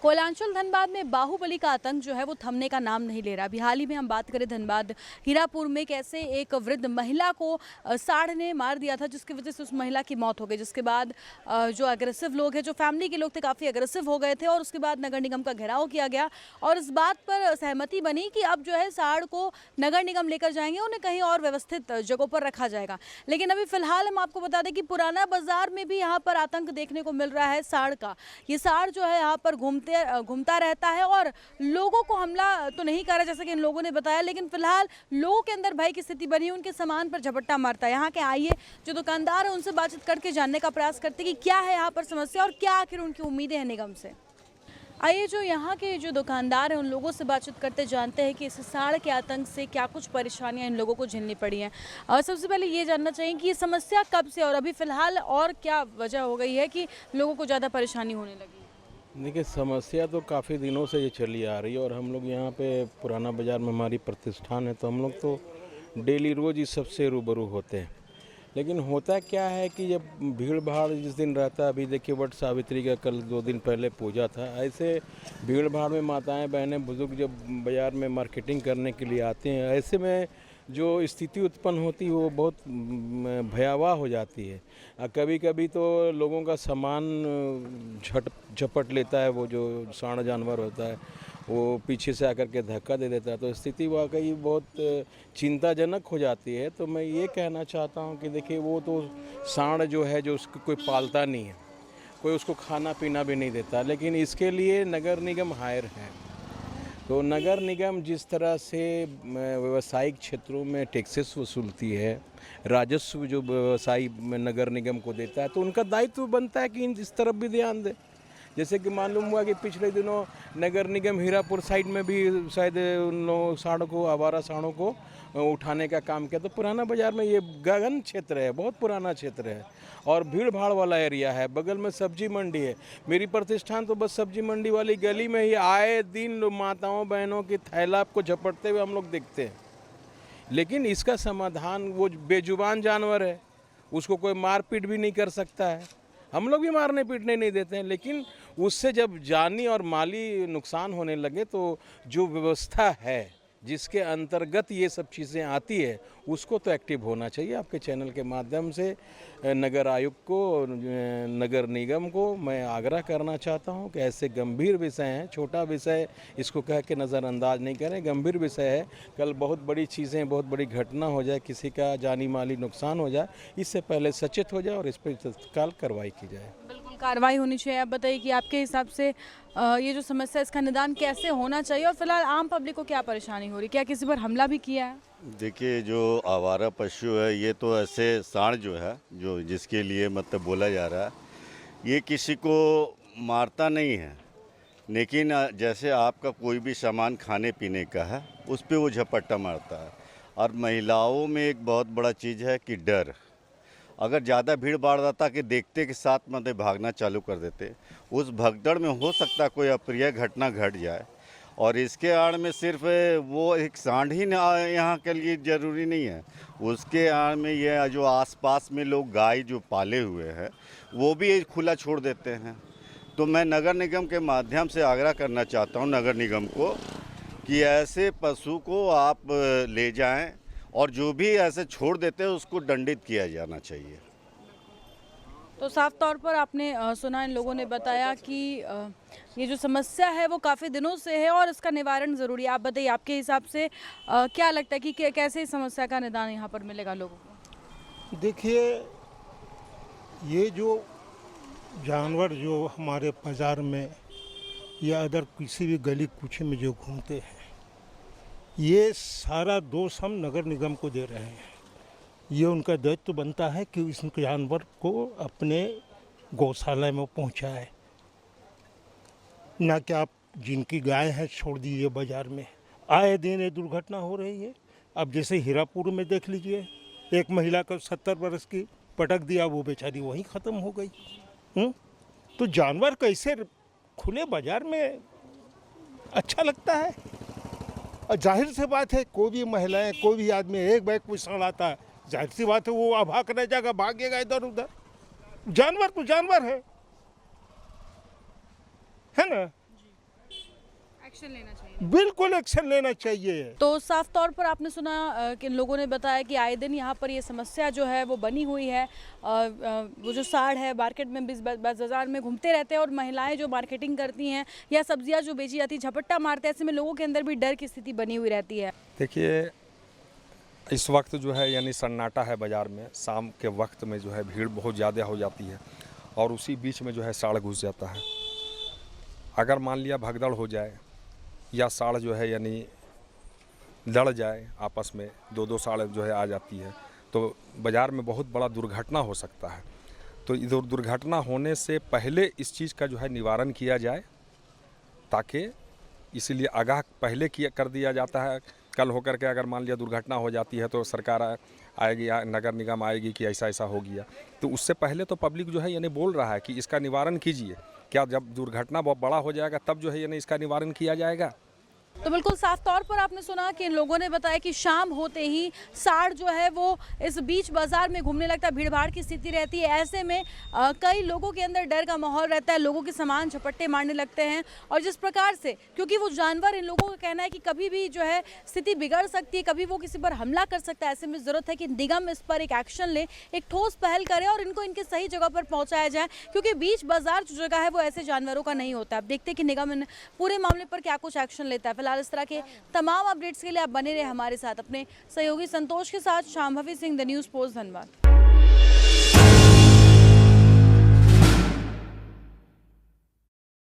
कोयलांचल धनबाद में बाहुबली का आतंक जो है वो थमने का नाम नहीं ले रहा। अभी हाल ही में हम बात करें धनबाद हीरापुर में कैसे एक वृद्ध महिला को सांड ने मार दिया था, जिसकी वजह से उस महिला की मौत हो गई। जिसके बाद जो अग्रेसिव लोग हैं, जो फैमिली के लोग थे, काफ़ी अग्रेसिव हो गए थे और उसके बाद नगर निगम का घेराव किया गया और इस बात पर सहमति बनी कि अब जो है सांड को नगर निगम लेकर जाएंगे, उन्हें कहीं और व्यवस्थित जगहों पर रखा जाएगा। लेकिन अभी फिलहाल हम आपको बता दें कि पुराना बाजार में भी यहाँ पर आतंक देखने को मिल रहा है सांड का। ये सांड जो है यहाँ पर घूमता रहता है और लोगों को हमला तो नहीं कर रहा जैसा कि इन लोगों ने बताया, लेकिन फिलहाल लोगों के अंदर भय की स्थिति बनी है, उनके सामान पर झपट्टा मारता है। यहाँ के आइए जो दुकानदार है उनसे बातचीत करके जानने का प्रयास करते कि क्या है यहाँ पर समस्या और क्या आखिर उनकी उम्मीदें हैं निगम से। आइए जो यहाँ के जो दुकानदार हैं उन लोगों से बातचीत करते जानते हैं कि इस सांड के आतंक से क्या कुछ परेशानियाँ इन लोगों को झेलनी पड़ी हैं। और सबसे पहले ये जानना चाहिए कि ये समस्या कब से और अभी फिलहाल और क्या वजह हो गई है कि लोगों को ज़्यादा परेशानी होने लगी। देखिए, समस्या तो काफ़ी दिनों से ये चली आ रही है और हम लोग यहाँ पे पुराना बाज़ार में हमारी प्रतिष्ठान है, तो हम लोग तो डेली रोज़ इस सबसे रूबरू होते हैं। लेकिन होता क्या है कि जब भीड़ भाड़ जिस दिन रहता है, अभी देखिए वट सावित्री का कल 2 दिन पहले पूजा था, ऐसे भीड़ भाड़ में माताएं बहनें बुजुर्ग जब बाज़ार में मार्केटिंग करने के लिए आते हैं, ऐसे में जो स्थिति उत्पन्न होती है वो बहुत भयावह हो जाती है। कभी कभी तो लोगों का सामान झपट लेता है, वो जो सांड जानवर होता है वो पीछे से आकर के धक्का दे देता है, तो स्थिति वाकई बहुत चिंताजनक हो जाती है। तो मैं ये कहना चाहता हूँ कि देखिए, वो तो सांड जो है जो उसको कोई पालता नहीं है, कोई उसको खाना पीना भी नहीं देता, लेकिन इसके लिए नगर निगम हायर है। तो नगर निगम जिस तरह से व्यावसायिक क्षेत्रों में टैक्सेस वसूलती है, राजस्व जो व्यवसायी नगर निगम को देता है, तो उनका दायित्व बनता है कि इस तरफ भी ध्यान दे। जैसे कि मालूम हुआ कि पिछले दिनों नगर निगम हीरापुर साइड में भी शायद उन सांडों को, आवारा सांडों को उठाने का काम किया। तो पुराना बाज़ार में ये गगन क्षेत्र है, बहुत पुराना क्षेत्र है और भीड़ भाड़ वाला एरिया है। बगल में सब्जी मंडी है। मेरी प्रतिष्ठान तो बस सब्जी मंडी वाली गली में ही आए दिन माताओं बहनों की थैला को झपटते हुए हम लोग देखते हैं। लेकिन इसका समाधान, वो बेजुबान जानवर है, उसको कोई मारपीट भी नहीं कर सकता है। हम लोग भी मारने पीटने नहीं देते हैं, लेकिन उससे जब जानी और माली नुकसान होने लगे तो जो व्यवस्था है जिसके अंतर्गत ये सब चीज़ें आती है उसको तो एक्टिव होना चाहिए। आपके चैनल के माध्यम से नगर आयुक्त को, नगर निगम को मैं आग्रह करना चाहता हूं कि ऐसे गंभीर विषय हैं, छोटा विषय इसको कह के नज़रअंदाज नहीं करें, गंभीर विषय है। कल बहुत बड़ी चीज़ें, बहुत बड़ी घटना हो जाए, किसी का जानी माली नुकसान हो जाए, इससे पहले सचेत हो जाए और इस पर तत्काल कार्रवाई की जाए। कार्रवाई होनी चाहिए। आप बताइए कि आपके हिसाब से ये जो समस्या, इसका निदान कैसे होना चाहिए और फिलहाल आम पब्लिक को क्या परेशानी हो रही है? क्या किसी पर हमला भी किया है? देखिए, जो आवारा पशु है, ये तो ऐसे सांड जो है, जो जिसके लिए मतलब बोला जा रहा है, ये किसी को मारता नहीं है, लेकिन जैसे आपका कोई भी सामान खाने पीने का है उस पर वो झपट्टा मारता है। और महिलाओं में एक बहुत बड़ा चीज़ है कि डर, अगर ज़्यादा भीड़ भाड़ रहता कि देखते के साथ मतलब भागना चालू कर देते, उस भगदड़ में हो सकता कोई अप्रिय घटना घट जाए। और इसके आड़ में सिर्फ वो एक सांड ही यहाँ के लिए ज़रूरी नहीं है, उसके आड़ में ये जो आसपास में लोग गाय जो पाले हुए हैं वो भी खुला छोड़ देते हैं। तो मैं नगर निगम के माध्यम से आग्रह करना चाहता हूँ नगर निगम को कि ऐसे पशु को आप ले जाएं और जो भी ऐसे छोड़ देते हैं उसको दंडित किया जाना चाहिए। तो साफ तौर पर आपने सुना, इन लोगों ने बताया कि ये जो समस्या है वो काफ़ी दिनों से है और इसका निवारण ज़रूरी है। आप बताइए, आपके हिसाब से क्या लगता है कि कैसे इस समस्या का निदान यहाँ पर मिलेगा लोगों को? देखिए, ये जो जानवर जो हमारे बाज़ार में या अदर किसी भी गली कूचे में जो घूमते हैं, ये सारा दोष हम नगर निगम को दे रहे हैं। ये उनका दायित्व बनता है कि इस जानवर को अपने गौशाला में पहुंचाए, ना कि आप जिनकी गाय है छोड़ दीजिए बाज़ार में। आए दिन ये दुर्घटना हो रही है। अब जैसे हीरापुर में देख लीजिए, एक महिला को 70 वर्ष की पटक दिया, वो बेचारी वहीं ख़त्म हो गई। तो जानवर कैसे खुले बाज़ार में अच्छा लगता है? और जाहिर सी बात है, कोई भी महिलाएं, कोई भी आदमी एक बैग कोई सांड आता है, जाहिर सी बात है वो अभाग रह जाएगा, भागेगा इधर उधर। जानवर तो जानवर है ना? एक्शन लेना चाहिए। बिल्कुल एक्शन लेना चाहिए। तो साफ तौर पर आपने सुना कि लोगों ने बताया कि आए दिन यहाँ पर ये समस्या जो है वो बनी हुई है। वो जो साड़ है मार्केट में बाजार में घूमते रहते हैं और महिलाएं जो मार्केटिंग करती हैं या सब्जियां जो बेची जाती है झपट्टा मारते हैं, ऐसे में लोगों के अंदर भी डर की स्थिति बनी हुई रहती है। देखिए, इस वक्त जो है यानी सन्नाटा है बाज़ार में। शाम के वक्त में जो है भीड़ बहुत ज़्यादा हो जाती है और उसी बीच में जो है साड़ घुस जाता है। अगर मान लिया भगदड़ हो जाए या साड़ जो है यानी लड़ जाए आपस में, दो दो साड़ जो है आ जाती है, तो बाज़ार में बहुत बड़ा दुर्घटना हो सकता है। तो इधर दुर्घटना होने से पहले इस चीज़ का जो है निवारण किया जाए, ताकि इसीलिए आगाह पहले किया कर दिया जाता है। कल होकर के अगर मान लिया दुर्घटना हो जाती है तो सरकार आएगी या नगर निगम आएगी कि ऐसा ऐसा हो गया, तो उससे पहले तो पब्लिक जो है यानी बोल रहा है कि इसका निवारण कीजिए। क्या जब दुर्घटना बहुत बड़ा हो जाएगा तब जो है यानी इसका निवारण किया जाएगा? तो बिल्कुल साफ तौर पर आपने सुना कि इन लोगों ने बताया कि शाम होते ही साड़ जो है वो इस बीच बाजार में घूमने लगता है, भीड़ भाड़ की स्थिति रहती है। ऐसे में कई लोगों के अंदर डर का माहौल रहता है, लोगों के सामान झपट्टे मारने लगते हैं। और जिस प्रकार से, क्योंकि वो जानवर, इन लोगों का कहना है कि कभी भी जो है स्थिति बिगड़ सकती है, कभी वो किसी पर हमला कर सकता है। ऐसे में ज़रूरत है कि निगम इस पर एक एक्शन ले, एक ठोस पहल करे और इनको इनके सही जगह पर पहुँचाया जाए, क्योंकि बीच बाजार जो जगह है वो ऐसे जानवरों का नहीं होता है। अब देखते हैं कि निगम इन पूरे मामले पर क्या कुछ एक्शन लेता है। फिलहाल इस तरह के तमाम अपडेट्स के लिए आप बने रहे हमारे साथ। अपने सहयोगी संतोष के साथ Shambhavi Singh, the news post, Dhanbad.